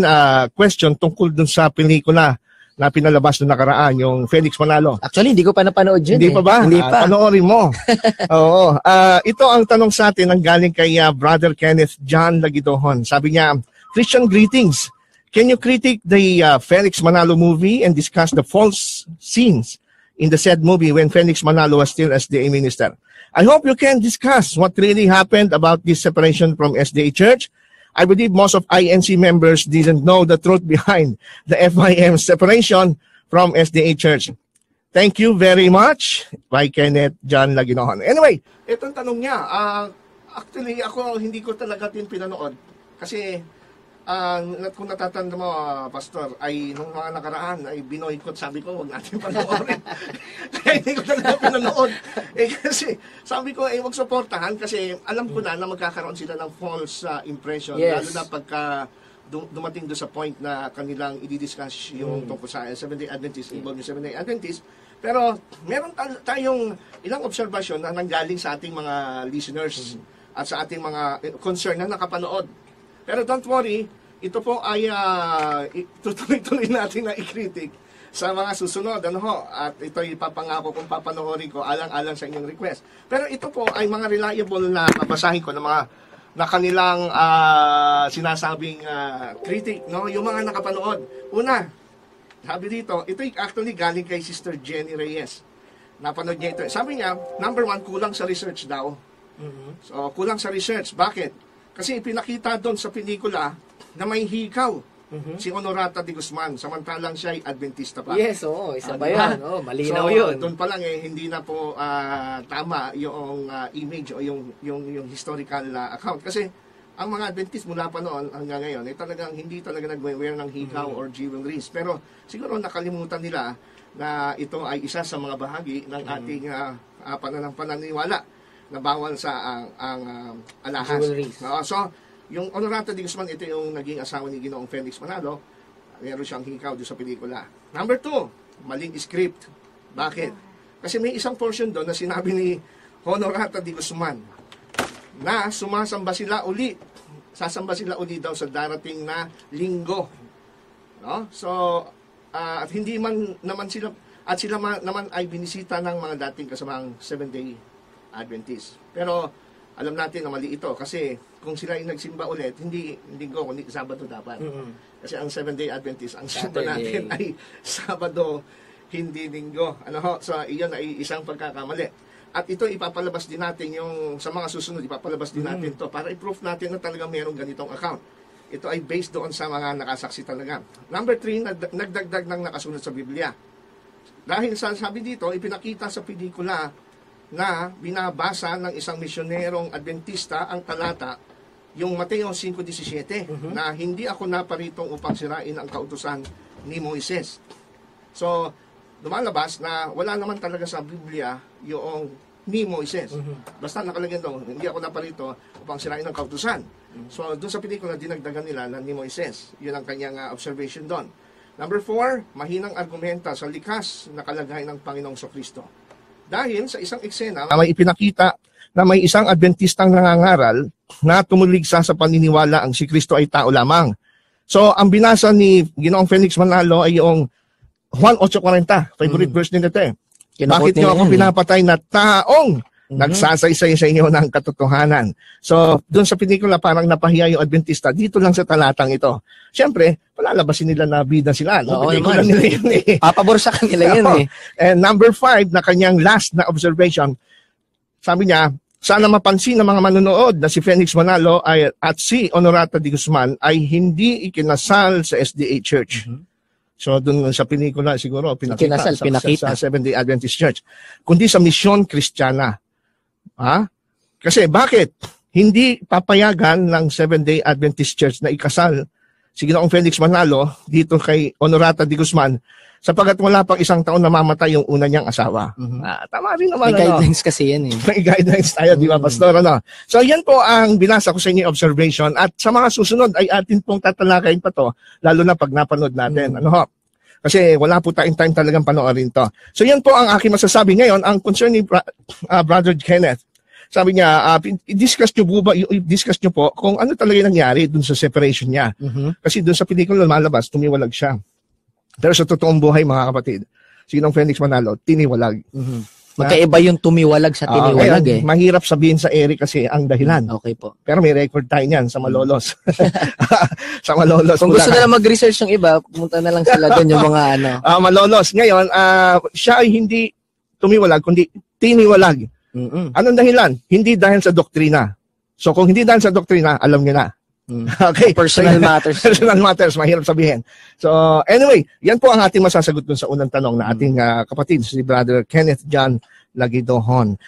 natin question tungkol dun sa pelikula na pinalabas na nakaraan, yung Felix Manalo. Actually, hindi ko pa napanood yun. Hindi pa ba? Hindi pa. Panoorin mo. Oo. Ito ang tanong sa atin ang galing kay Brother Kenneth John Lagidohon. Sabi niya, Christian greetings. Can you critique the Felix Manalo movie and discuss the false scenes in the said movie when Felix Manalo was still SDA minister? I hope you can discuss what really happened about this separation from SDA Church. I believe most of INC members didn't know the truth behind the FIM separation from SDA Church. Thank you very much, by Kenneth John Laginohon. Anyway, itong tanong niya, actually ako hindi ko talaga din pinanood kasi kung natatanda mo, Pastor, ay nung mga nakaraan ay binoykot, sabi ko, huwag natin panoorin. Kaya hindi ko talaga pinanood. Kasi sabi ko, huwag supportahan kasi alam ko na magkakaroon sila ng false impression. Yes. Lalo na pagka dumating doon sa point na kanilang i-discuss yung tungkol sa Seventh-day Adventist, involved yung Seventh-day Adventist. Pero meron tayong ilang obserbasyon na nanggaling sa ating mga listeners at sa ating mga concern na nakapanood. Pero don't worry, ito po ay tutuloy-tuloy natin na i-critic sa mga susunod. At ito ipapangako kung papanoorin ko alang-alang sa inyong request. Pero ito po ay mga reliable na babasahin ko ng mga na kanilang sinasabing critic, no? Yung mga nakapanood. Una, sabi dito, ito actually galing kay Sister Jenny Reyes. Napanood niya ito. Sabi niya, number 1, kulang sa research daw. So, kulang sa research. Bakit? Kasi ipinakita doon sa pelikula na may hikaw si Honorata de Guzman, samantalang siya ay Adventista pa. Yes, oo, isa ba yan? Malinaw yun. Doon pa lang hindi na po tama yung image o yung historical account. Kasi ang mga Adventist mula pa noon hanggang ngayon ay talagang hindi talaga nag-wear ng hikaw or jewelries. Pero siguro nakalimutan nila na ito ay isa sa mga bahagi ng ating pananiwala na bawal sa ang alahas. So, yung Honorata de Guzman, ito yung naging asawa ni Ginoong Felix Manalo. Meron siyang hikaw doon sa pelikula. Number 2, maling script. Bakit? Kasi may isang portion doon na sinabi ni Honorata de Guzman na sasamba sila uli daw sa darating na linggo. No? So, at hindi man naman sila, at sila naman ay binisita ng mga dating kasamang Seventh-day Adventist. Pero alam natin na mali ito kasi kung sila ay nagsimba ulit, hindi linggo, kundi Sabado dapat. Kasi ang Seventh-day Adventist, ang simba natin ay Sabado, hindi linggo. So, iyon ay isang pagkakamali. At ito ipapalabas din natin yung sa mga susunod, ipapalabas din natin to para i-proof natin na talagang mayroong ganitong account. Ito ay based doon sa mga nakasaksi talaga. Number 3, nagdagdag ng nakasunod sa Biblia. Dahil sabi dito, ipinakita sa pelikula na binabasa ng isang misyonerong Adventista ang talata, yung Mateo 5:17, na hindi ako naparitong upang sirain ang kautusan ni Moises. So, lumalabas na wala naman talaga sa Biblia yung ni Moises. Basta nakalagay doon, hindi ako naparito upang sirain ang kautusan. So, doon sa pelikula, dinagdagan nila na ni Moises. Yun ang kanyang observation doon. Number 4, mahinang argumenta sa likas na kalagayan ng Panginoong Kristo. Dahil sa isang eksena, may ipinakita na may isang Adventistang nangangaral na tumuligsa sa paniniwala ang si Kristo ay tao lamang. So, ang binasa ni Ginoong Felix Manalo ay yung Juan 8:40, favorite verse nila ito. Bakit niyo ako pinapatay na taong nagsasaysay sa inyo ng katotohanan? So, doon sa pelikula parang napahiya yung Adventista dito lang sa talatang ito. Siyempre, palalabasin nila na bida sila. No? Oo naman. Nila yun, Papabor sa kanila yun And number 5 na kanyang last na observation, sabi niya, sana mapansin ng mga manonood na si Felix Manalo at si Honorata de Guzman ay hindi ikinasal sa SDA Church. So, doon sa pelikula siguro, pinakita sa Seventh-day Adventist Church. Kundi sa misyon Kristiyana. Kasi bakit? Hindi papayagan ng Seventh-day Adventist Church na ikasal si Ginoong Felix Manalo dito kay Honorata de Guzman sapagkat wala pang isang taon namamatay yung una niyang asawa. Tama rin naman. May guidelines kasi yan May guidelines tayo, di ba, Pastor? So, yan po ang binasa ko sa inyo observation at sa mga susunod ay atin pong tatalakayin pa to, lalo na pag napanood natin. Kasi wala po tayong time talagang panoorin to. So, yan po ang aking masasabi ngayon. Ang concern ni Brother Kenneth, sabi niya, i-discuss nyo po ba, i-discuss nyo po kung ano talaga yung nangyari dun sa separation niya. Kasi dun sa pelikula lumalabas, tumiwalag siya. Pero sa totoong buhay, mga kapatid, sinong Felix Manalo, tiniwalag. Magkaiba yung tumiwalag sa tiniwalag Ngayon, mahirap sabihin sa Eric kasi ang dahilan. Okay po. Pero may record tayo niyan sa Malolos. Sa Malolos. Kung gusto nila mag-research ng iba, pumunta na lang sila doon yung mga ano. Malolos. Ngayon, siya ay hindi tumiwalag, kundi tiniwalag. Anong dahilan? Hindi dahil sa doktrina. So kung hindi dahil sa doktrina, alam niyo na. Okay. Personal matters. Personal matters, mahirap sabihin. So anyway, yan po ang ating masasagot dun sa unang tanong na ating kapatid, si Brother Kenneth John Lagidohon.